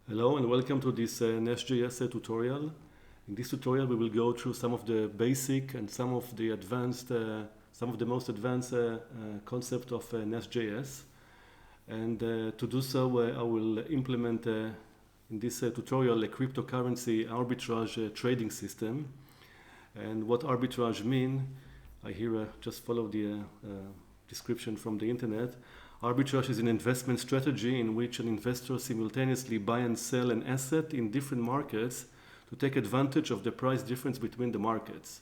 Hello and welcome to this NestJS tutorial. In this tutorial we will go through some of the basic and some of the most advanced concept of NestJS. And to do so I will implement in this tutorial a cryptocurrency arbitrage trading system. And what arbitrage mean, I here just follow the description from the internet. Arbitrage is an investment strategy in which an investor simultaneously buy and sell an asset in different markets to take advantage of the price difference between the markets.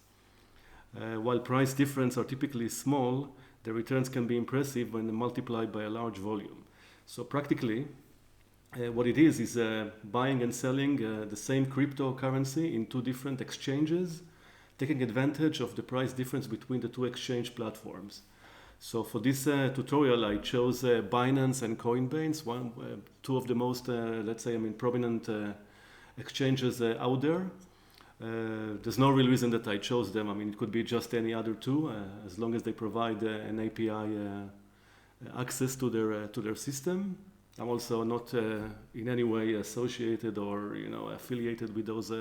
While price differences are typically small, the returns can be impressive when multiplied by a large volume. So practically, what it is buying and selling the same cryptocurrency in two different exchanges, taking advantage of the price difference between the two exchange platforms. So for this tutorial, I chose Binance and Coinbase, two of the most, prominent exchanges out there. There's no real reason that I chose them. I mean, it could be just any other two, as long as they provide an API access to their system. I'm also not in any way associated or affiliated with those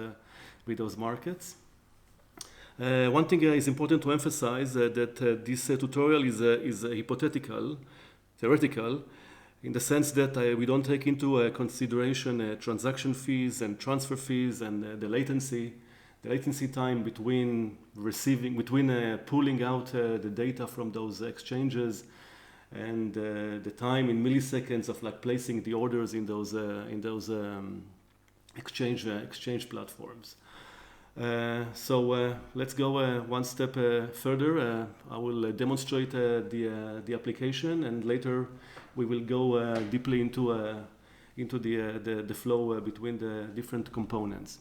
markets. One thing is important to emphasize that this tutorial is theoretical, in the sense that we don't take into consideration transaction fees and transfer fees and the latency time between pulling out the data from those exchanges and the time in milliseconds of placing the orders in those exchange platforms. So let's go one step further. I will demonstrate the application, and later we will go deeply into the flow between the different components.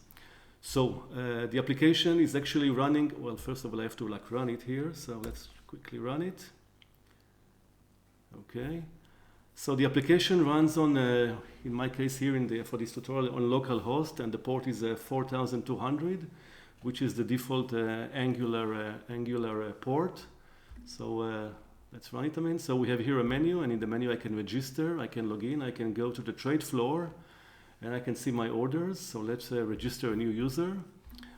So the application is actually running. Well, first of all, I have to run it here. So let's quickly run it. Okay. So the application runs on, in my case here for this tutorial, on localhost, and the port is 4200, which is the default Angular port. So let's run it. So we have here a menu, and in the menu I can register, I can log in, I can go to the trade floor, and I can see my orders. So let's register a new user.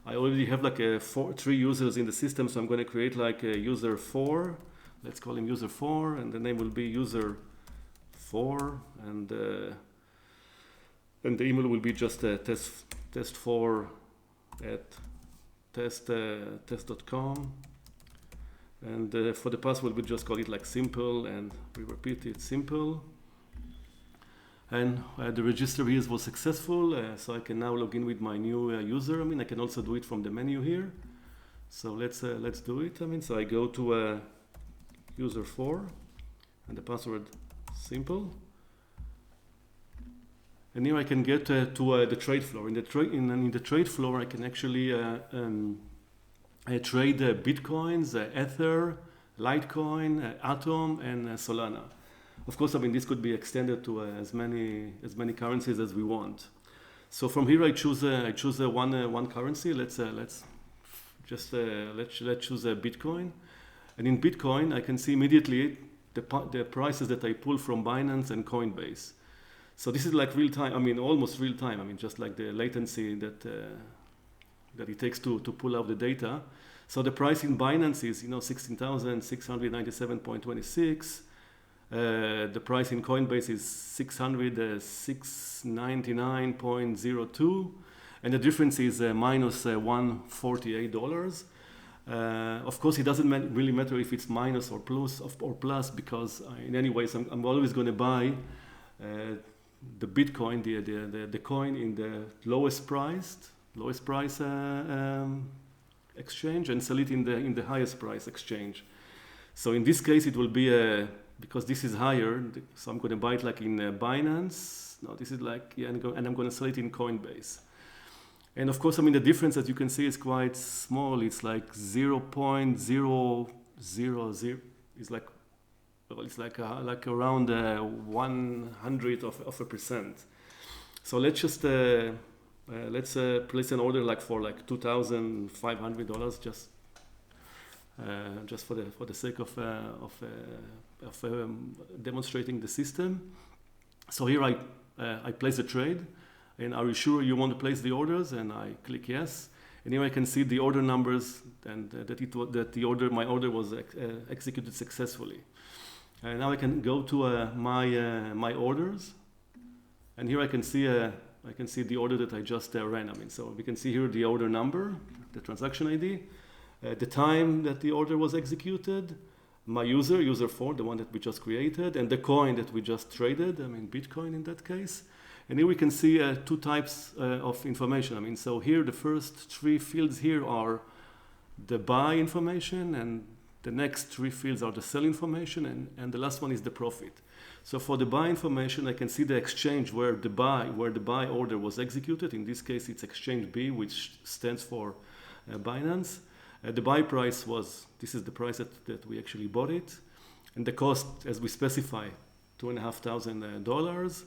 I already have three users in the system, so I'm going to create a user 4. Let's call him user 4, and the name will be user 4, and the email will be just test4 at test.com, and for the password we just call it simple, and we repeat it simple, and the register here was successful, so I can now log in with my new user. I can also do it from the menu here, so let's do it. So I go to user 4 and the password simple, and here I can get to the trade floor. In the trade floor, I can actually trade bitcoins, Ether, Litecoin, Atom, and Solana. Of course, this could be extended to as many currencies as we want. So from here, I choose one currency. Let's choose Bitcoin, and in Bitcoin, I can see immediately the prices that I pull from Binance and Coinbase. So this is real time, almost real time. Just like the latency that it takes to pull out the data. So the price in Binance is 16,697.26. The price in Coinbase is 699.02, and the difference is minus $148. Of course, it doesn't really matter if it's minus or plus, because in any ways I'm always going to buy the Bitcoin, the coin in the lowest price exchange, and sell it in the highest price exchange. So in this case, it will be because this is higher, so I'm going to buy it in Binance. No, this is and I'm going to sell it in Coinbase. And of course, the difference, as you can see, is quite small. It's 0.000. It's around 1/100%. So let's just place an order for $2,500, just for the sake of demonstrating the system. So here I place a trade. and are you sure you want to place the orders? And I click yes. And here I can see the order numbers and that my order was executed successfully. Now I can go to my orders, and here I can see the order that I just ran. So we can see here the order number, the transaction ID, the time that the order was executed, my user 4, the one that we just created, and the coin that we just traded, Bitcoin in that case. And here we can see two types of information. So here the first 3 fields here are the buy information, and the next 3 fields are the sell information, and the last one is the profit. So for the buy information, I can see the exchange where the buy order was executed. In this case, it's exchange B, which stands for Binance. The buy price this is the price that we actually bought it. And the cost, as we specify, $2,500.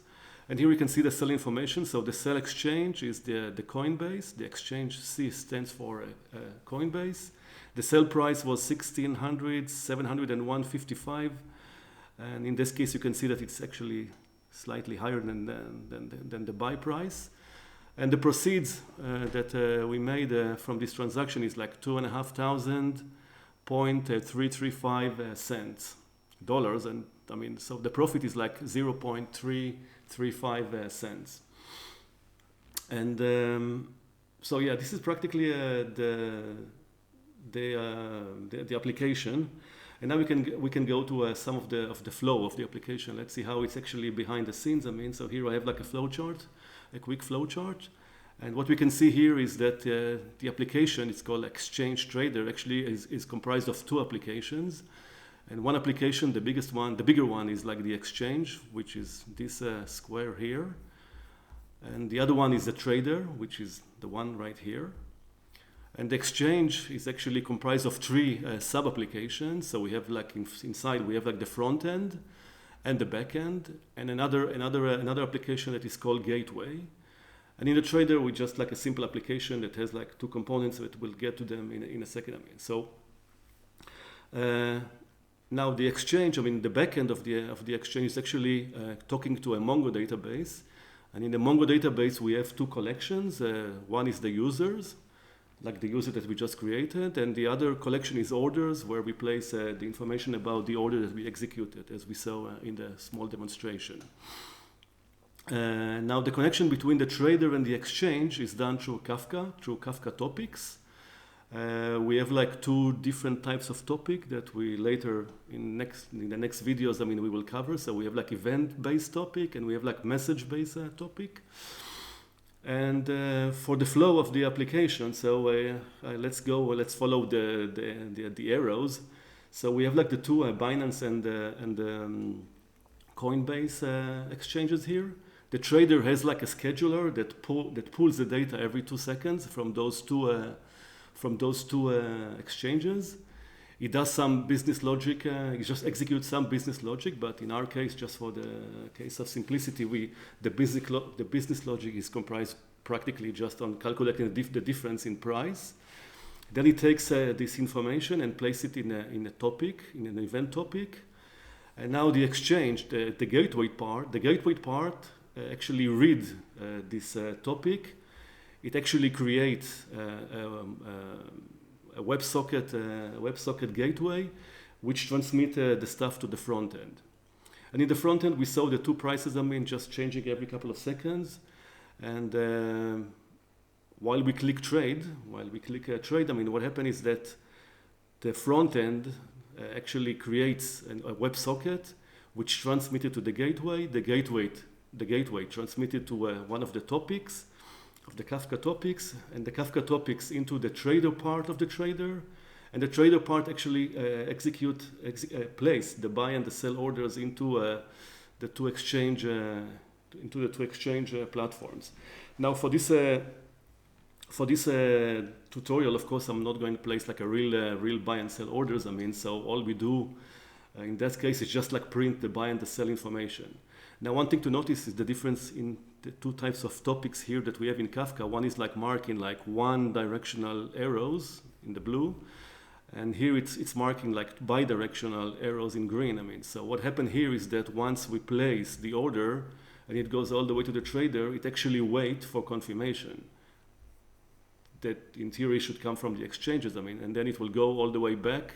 And here we can see the sell information. So the sell exchange is the Coinbase. The exchange C stands for Coinbase. The sell price was $1,600, $700, and $155. And in this case, you can see that it's actually slightly higher than the buy price. And the proceeds that we made from this transaction is like $2,500.335 dollars. And so the profit is like 0.335 cents. And so yeah, this is practically the application. And now we can go to some of the flow of the application. Let's see how it's actually behind the scenes. So here I have like a flow chart, a quick flow chart. And what we can see here is that the application, it's called Exchange Trader, actually is comprised of 2 applications. And one application, the bigger one is like the exchange, which is this square here. And the other one is the trader, which is the one right here. And the exchange is actually comprised of 3 sub-applications. So we have like inside, we have like the front end and the back end, and another application that is called gateway. And in the trader, we just like a simple application that has like 2 components that we'll get to them in a second. So now the exchange, the back end of the exchange is actually talking to a Mongo database. And in the Mongo database, we have 2 collections. One is the users, like the user that we just created, and the other collection is orders, where we place the information about the order that we executed, as we saw in the small demonstration. Now the connection between the trader and the exchange is done through Kafka topics. We have like 2 different types of topic that we later in the next videos, we will cover. So we have like event-based topic, and we have like message-based topic. And for the flow of the application, so let's follow the arrows. So we have like the 2 Binance and Coinbase exchanges here. The trader has like a scheduler that pulls the data every 2 seconds from those two exchanges. It does some business logic. It just executes some business logic, but in our case, just for the case of simplicity, the business logic is comprised practically just on calculating the difference in price. Then it takes this information and places it in an event topic. And now the exchange, the gateway part actually reads this topic. It actually creates a WebSocket gateway, which transmits the stuff to the front end. And in the front end, we saw the 2 prices, just changing every couple of seconds. And while we click trade, what happens is that the front end actually creates a WebSocket, which transmitted to the gateway. The gateway transmitted to one of the topics, of the Kafka topics, and the Kafka topics into the trader part of the trader. And the trader part actually place the buy and the sell orders into the two exchange platforms. Now for this tutorial, of course, I'm not going to place like a real buy and sell orders. So all we do in that case is just like print the buy and the sell information. Now one thing to notice is the difference in the 2 types of topics here that we have in Kafka. One is like marking like 1 directional arrows in the blue, and here it's marking like bi-directional arrows in green. So what happened here is that once we place the order, and it goes all the way to the trader, it actually waits for confirmation that in theory should come from the exchanges. I mean, and then it will go all the way back,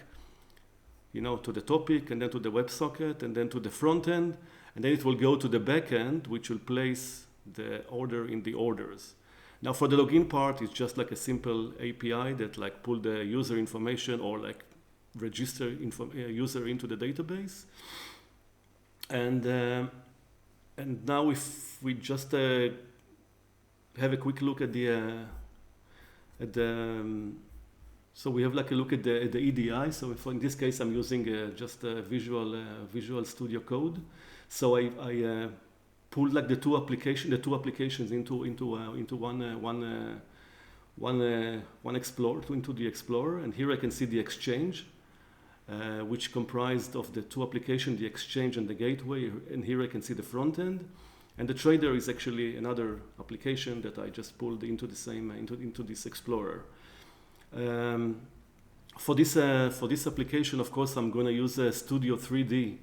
you know, to the topic, and then to the WebSocket, and then to the front end, and then it will go to the back end, which will place the order in the orders. Now for the login part, it's just like a simple API that like pull the user information or like register user into the database. And now if we just have a quick look at so we have like a look at the EDI. So in this case, I'm using just Visual Studio Code. So I pulled like the two applications into one Explorer, into the Explorer, and here I can see the exchange, which comprised of the two applications, the exchange and the gateway, and here I can see the front end. And the trader is actually another application that I just pulled into the same into this Explorer. For this application, of course, I'm going to use Studio 3D,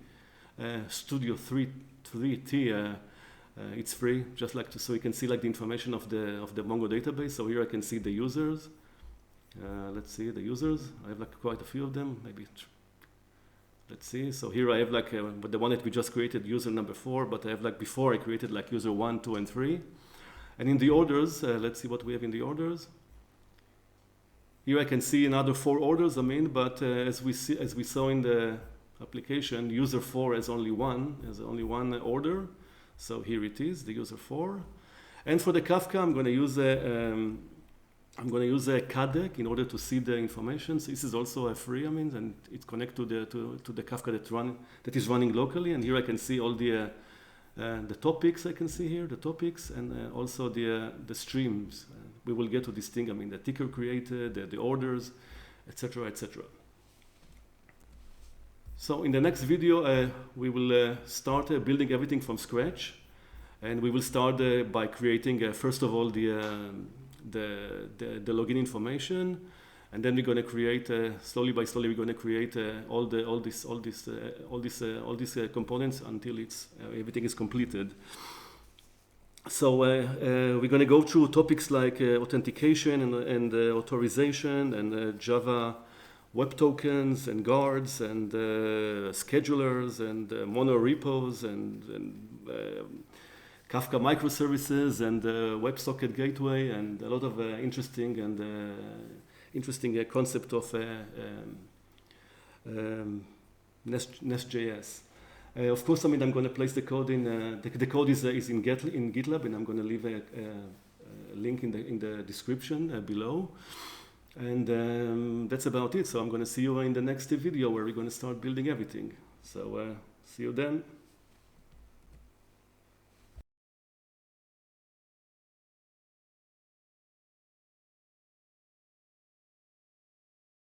Studio 3T. It's free, just like so you can see like the information of the Mongo database. So here I can see the users. Let's see the users. I have like quite a few of them. Maybe. Let's see. So here I have like the one that we just created, user number 4. But I have like before I created like user 1, 2, and 3. And in the orders, let's see what we have in the orders. Here I can see another 4 orders. I mean, but as we saw in the application, user 4 has only one order. So here it is, the user 4. And for the Kafka, I'm going to use a KDEC in order to see the information. So this is also a free, I mean, and it's connected to the Kafka that is running locally. And here I can see all the topics. I can see here the topics and also the streams. We will get to this thing. I mean, the ticker created, the orders, etc., etc. So in the next video, we will start building everything from scratch, and we will start by creating first of all the login information, and then we're going to create slowly by slowly we're going to create all these components until everything is completed. So we're going to go through topics like authentication and authorization and Java web tokens and guards and schedulers and mono repos and Kafka microservices and WebSocket gateway and a lot of interesting concept of NestJS. Of course, I mean, I'm going to place the code in. The code is in GitLab, and I'm going to leave a link in the description below. And that's about it. So I'm going to see you in the next video where we're going to start building everything. So see you then.